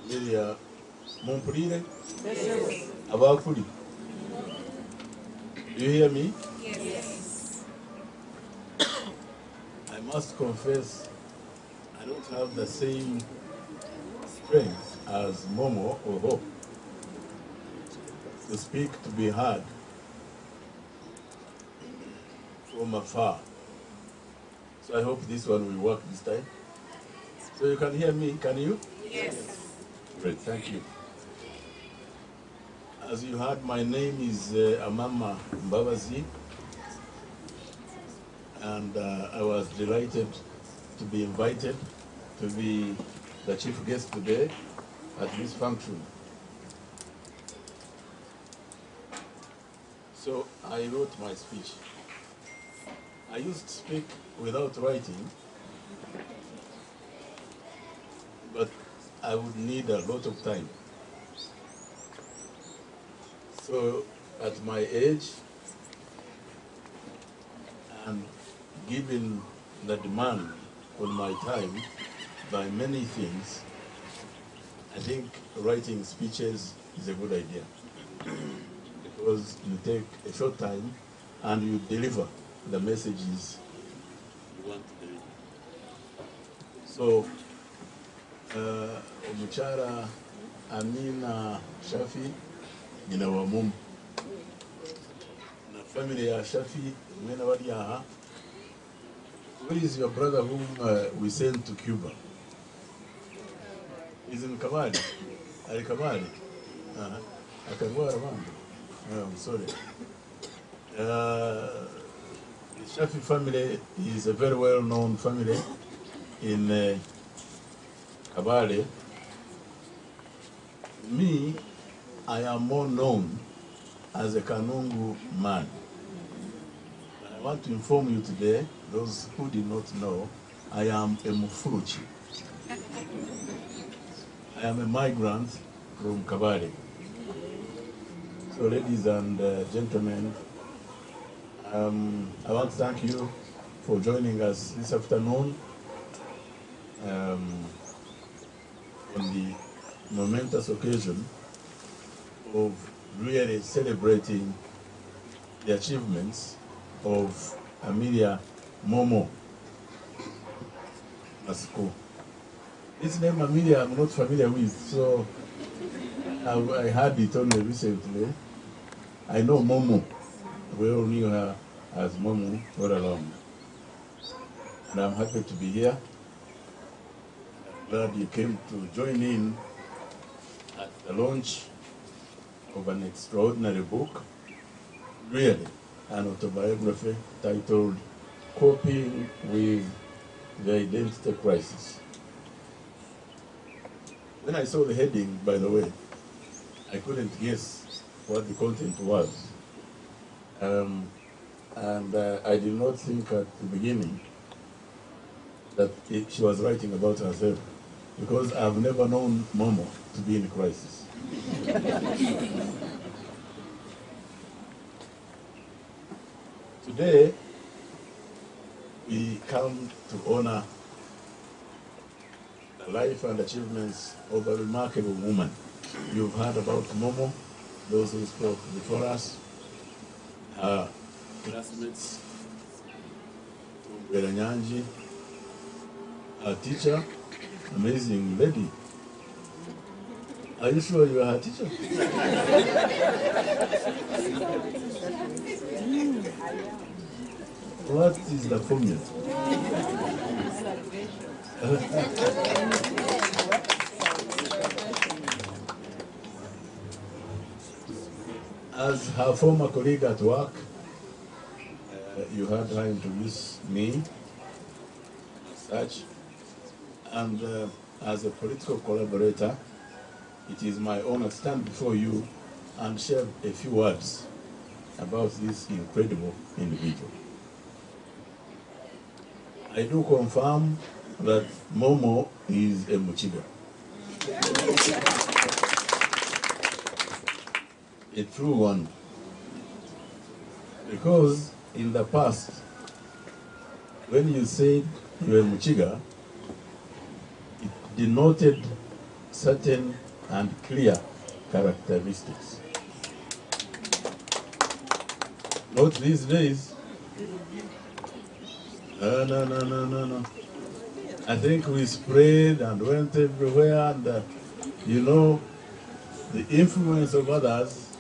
Amelia, Mompurire? Abakuri? Do you hear me? Yes. I must confess, I don't have the same strength as Momo or Hope to speak to be heard from afar. So I hope this one will work this time. So you can hear me, can you? Yes. Great, thank you. As you heard, my name is Amama Mbabazi, and I was delighted to be invited to be the chief guest today at this function. So I wrote my speech. I used to speak without writing, but I would need a lot of time. So at my age, and given the demand on my time by many things, I think writing speeches is a good idea because you take a short time and you deliver the messages you want to deliver. So, Omuchara Amina Shafi, Nina Wamum, na family ya Shafi, Mwena Wadiaha. Where is your brother whom we sent to Cuba? He's in Kamali. Ali Kamali. I can go around. I'm sorry. The Shafi family is a very well-known family in Kabale. Me, I am more known as a Kanungu man. I want to inform you today, those who did not know, I am a Mufuruchi. I am a migrant from Kabale. So ladies and gentlemen, I want to thank you for joining us this afternoon on the momentous occasion of really celebrating the achievements of Amelia Momo Masiko. This name Amelia I'm not familiar with, so I heard it only recently. I know Momo. We all knew her as Momo all along. And I'm happy to be here. I'm glad you came to join in at the launch of an extraordinary book, really, an autobiography titled Coping with the Identity Crisis. When I saw the heading, by the way, I couldn't guess what the content was. I did not think at the beginning that she was writing about herself, because I've never known Momo to be in a crisis. Today, we come to honor the life and achievements of a remarkable woman. You've heard about Momo, those who spoke before us, her classmates, Beranyanji, her teacher, amazing lady. Are you sure you are her teacher? What is the formula? As her former colleague at work, you heard her introduce me as such, and as a political collaborator, it is my honor to stand before you and share a few words about this incredible individual. I do confirm that Momo is a Muchiga. A true one. Because in the past, when you said you were Muchiga, it denoted certain and clear characteristics. Not these days. No. I think we spread and went everywhere, and you know, the influence of others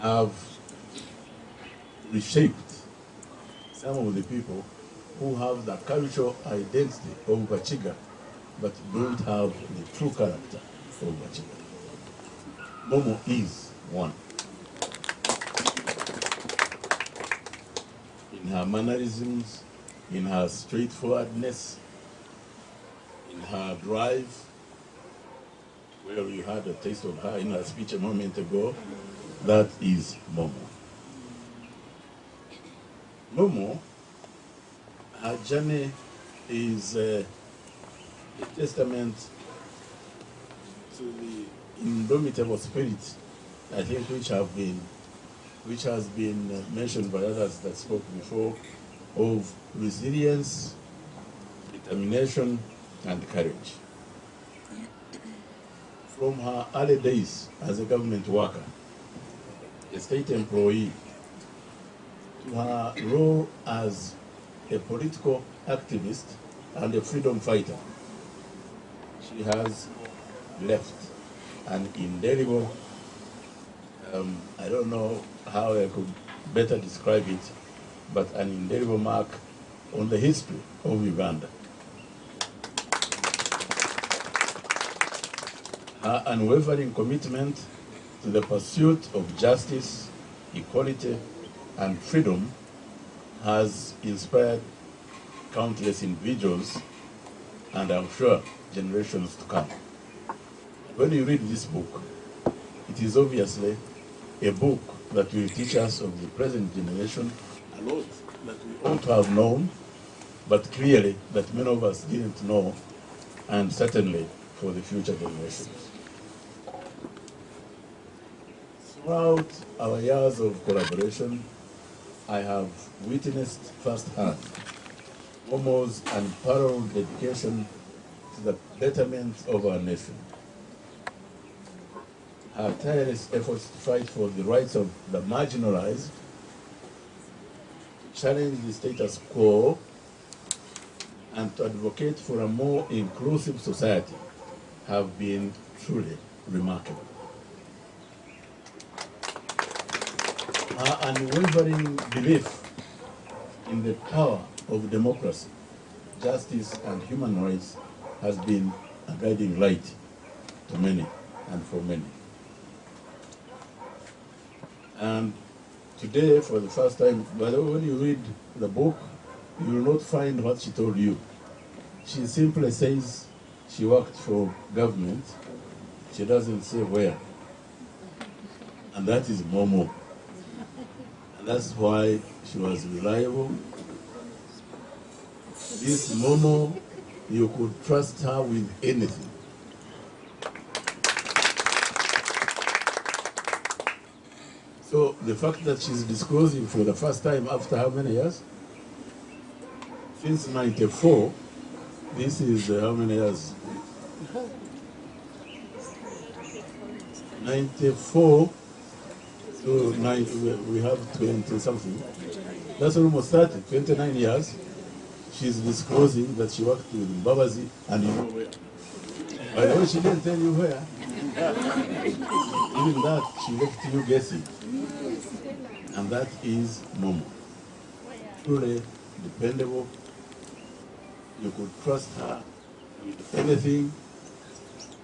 have reshaped some of the people who have the cultural identity of Bachiga, but don't have the true character of Bachiga. Momo is one. In her mannerisms, in her straightforwardness, in her drive. Well, you had a taste of her in her speech a moment ago. That is Momo. Momo, her journey is a testament to the indomitable spirit, I think, which has been mentioned by others that spoke before, of resilience, determination, and courage. From her early days as a government worker, a state employee, to her role as a political activist and a freedom fighter, she has left an indelible, I don't know how I could better describe it, but an indelible mark on the history of Uganda. Her unwavering commitment to the pursuit of justice, equality, and freedom has inspired countless individuals, and I'm sure generations to come. When you read this book, it is obviously a book that will teach us of the present generation a lot that we ought to have known, but clearly that many of us didn't know, and certainly for the future generations. Throughout our years of collaboration, I have witnessed firsthand Momo's unparalleled dedication to the betterment of our nation. Her tireless efforts to fight for the rights of the marginalized, to challenge the status quo, and to advocate for a more inclusive society have been truly remarkable. Her unwavering belief in the power of democracy, justice, and human rights has been a guiding light to many and for many. And today, for the first time, by the way, when you read the book, you will not find what she told you. She simply says she worked for government. She doesn't say where. And that is Momo. And that's why she was reliable. This Momo, you could trust her with anything. So the fact that she's disclosing for the first time after how many years? Since 94, this is how many years? 94 to 9, we have 20 something. That's almost 30, 29 years. She's disclosing that she worked with Mbabazi, and you know where. By the way, she didn't tell you where. Even that, she left you guessing. And that is Momo. Truly dependable. You could trust her with anything.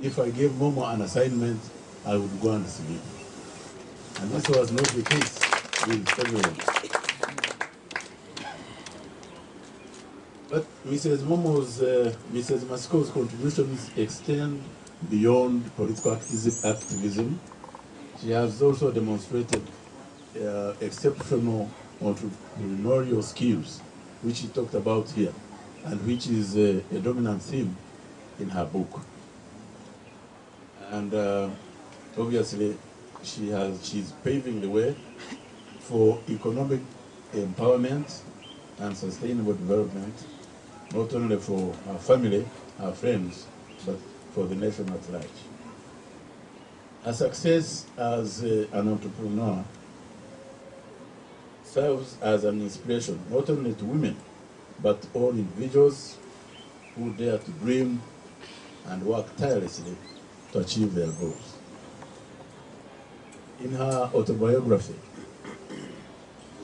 If I gave Momo an assignment, I would go and sleep. And this was not the case with everyone. But Mrs. Masco's contributions extend beyond political activism. She has also demonstrated exceptional entrepreneurial skills, which she talked about here, and which is a dominant theme in her book. And obviously, she's paving the way for economic empowerment and sustainable development, not only for her family, her friends, but for the nation at large. Her success as an entrepreneur serves as an inspiration not only to women, but all individuals who dare to dream and work tirelessly to achieve their goals. In her autobiography,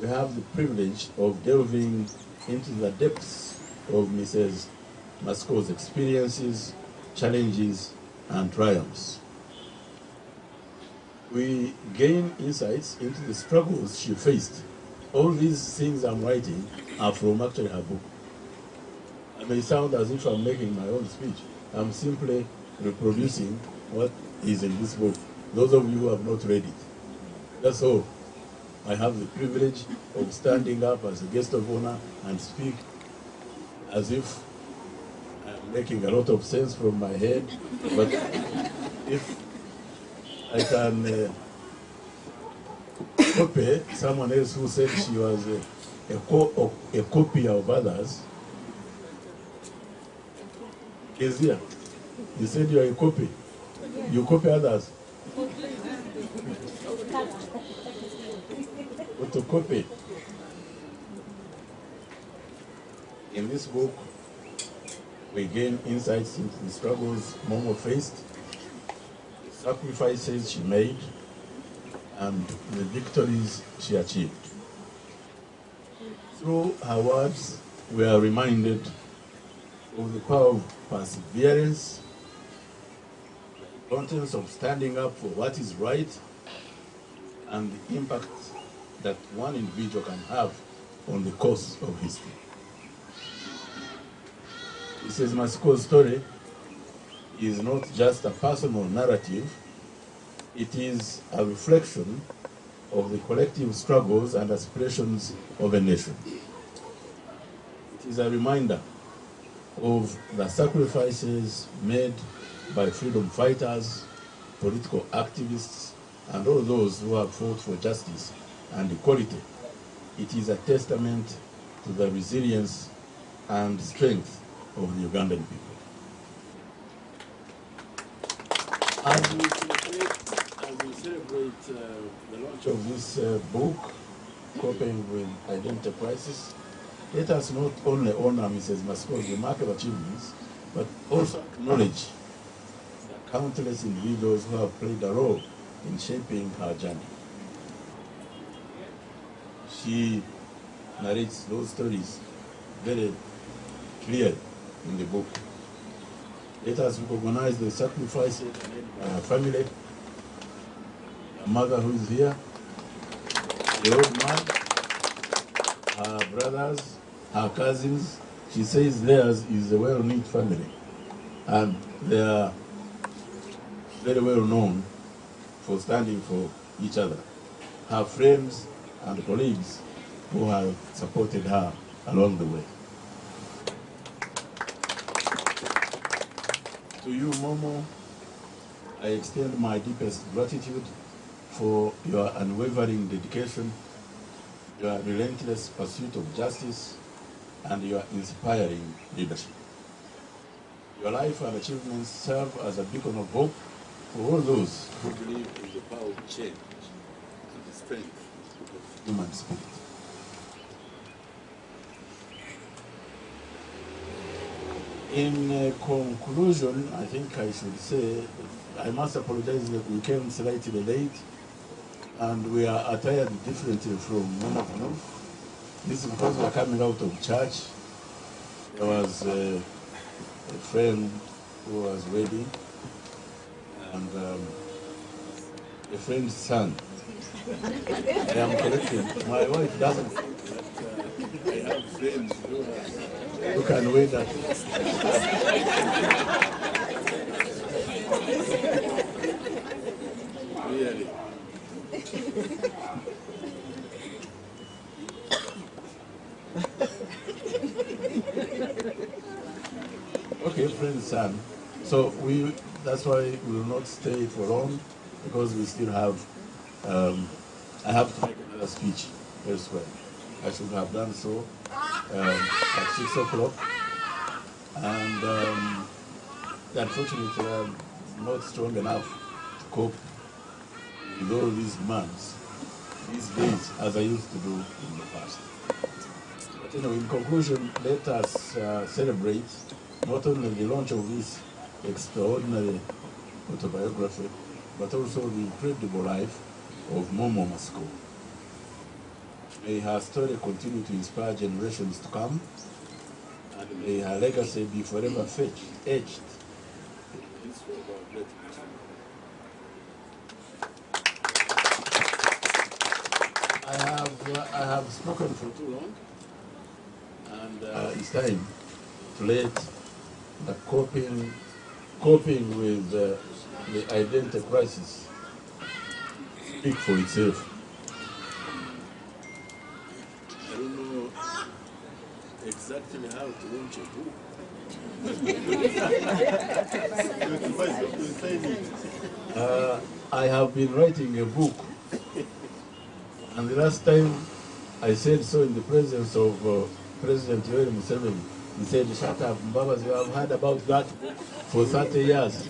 we have the privilege of delving into the depths of Mrs. Masco's experiences, challenges, and triumphs. We gain insights into the struggles she faced. All these things I'm writing are from actually her book. It may sound as if I'm making my own speech. I'm simply reproducing what is in this book. Those of you who have not read it. That's all. I have the privilege of standing up as a guest of honor and speak as if I'm making a lot of sense from my head. But if I can copy someone else who said she was a copy of others, Kezia, you said you are a copy. You copy others. Photocopy. In this book, we gain insights into the struggles Momo faced, the sacrifices she made, and the victories she achieved. Through her words, we are reminded of the power of perseverance, the importance of standing up for what is right, and the impact that one individual can have on the course of history. Mrs. Masiko's story is not just a personal narrative, it is a reflection of the collective struggles and aspirations of a nation. It is a reminder of the sacrifices made by freedom fighters, political activists, and all those who have fought for justice and equality. It is a testament to the resilience and strength of the Ugandan people. As we celebrate the launch of this book, Coping with Identity Crisis, let us not only honor Mrs. Masco's remarkable achievements, but also acknowledge the countless individuals who have played a role in shaping her journey. She narrates those stories very clearly in the book. Let us recognize the sacrifices made by her family, her mother who is here, the old man, her brothers, her cousins. She says theirs is a well-knit family, and they are very well known for standing for each other. Her friends and colleagues who have supported her along the way. To you, Momo, I extend my deepest gratitude for your unwavering dedication, your relentless pursuit of justice, and your inspiring leadership. Your life and achievements serve as a beacon of hope for all those who believe in the power of change and the strength of human spirit. In conclusion, I think I should say, I must apologize that we came slightly late and we are attired differently from one of you. This is because we are coming out of church. There was a friend who was wedding and a friend's son. I am collecting. My wife doesn't think that I have friends who can wait at really. Okay, friend's son. So that's why we will not stay for long because we still have I have to make another speech elsewhere. I should have done so at 6 o'clock. And unfortunately I'm not strong enough to cope with all these demands these days as I used to do in the past. But anyway, in conclusion, let us celebrate not only the launch of this extraordinary autobiography, but also the incredible life of Momo Masiko. May her story continue to inspire generations to come, and may her legacy be forever etched in the history of our great nation. I have spoken for too long, and it's time to let the coping with the identity crisis speak for itself. I don't know exactly how to launch a book. I have been writing a book, and the last time I said so in the presence of President Yoweri Museveni, he said, "Shut up, Mbabazi, I've heard about that for 30 years.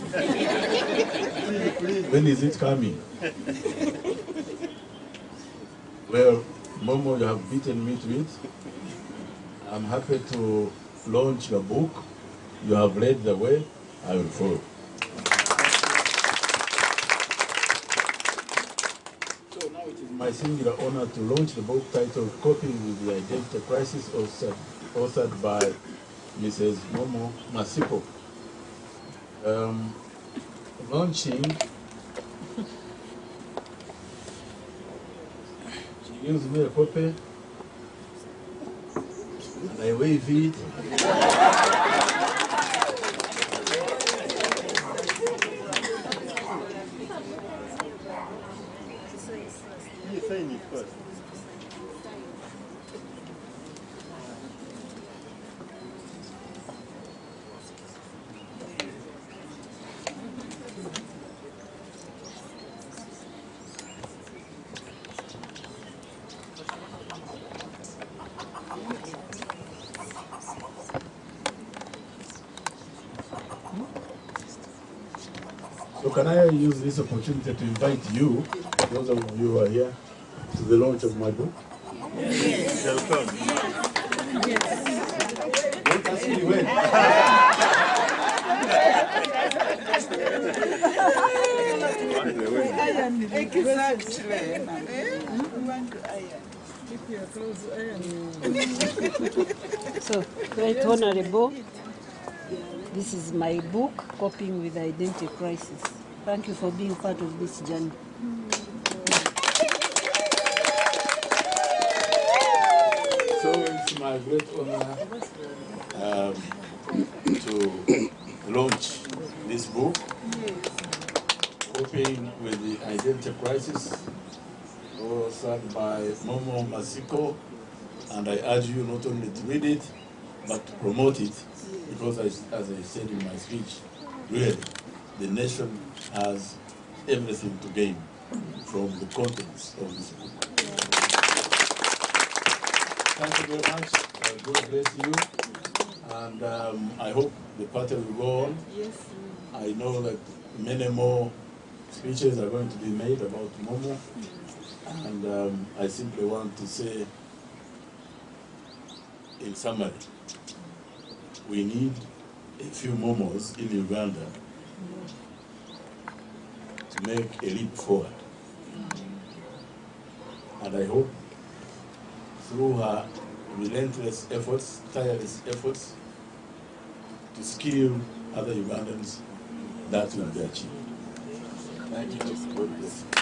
When is it coming?" Well, Momo, you have beaten me to it. I'm happy to launch your book. You have led the way. I will follow. So now it is my singular honor to launch the book titled Coping with the Identity Crisis, authored by Mrs. Momo Masiko. Launching, she gives me a copy, and I wave it. You sign it first. So can I use this opportunity to invite you, those of you who are here, to the launch of my book? Yes. Welcome. Don't ask me when. So, Right Honorable, this is my book, Coping with the Identity Crisis. Thank you for being part of this journey. So it's my great honor to launch this book, Coping with the Identity Crisis, authored by Momo Masiko, and I urge you not only to read it, but to promote it, because as I said in my speech, really, the nation has everything to gain from the contents of this book. Thank you very much. God bless you. And I hope the party will go on. Yes. I know that many more speeches are going to be made about Momo. And I simply want to say, in summary, we need a few Momos in Uganda to make a leap forward. And I hope through her relentless efforts, tireless efforts, to skill other Ugandans, that will be achieved. Thank you. God bless you.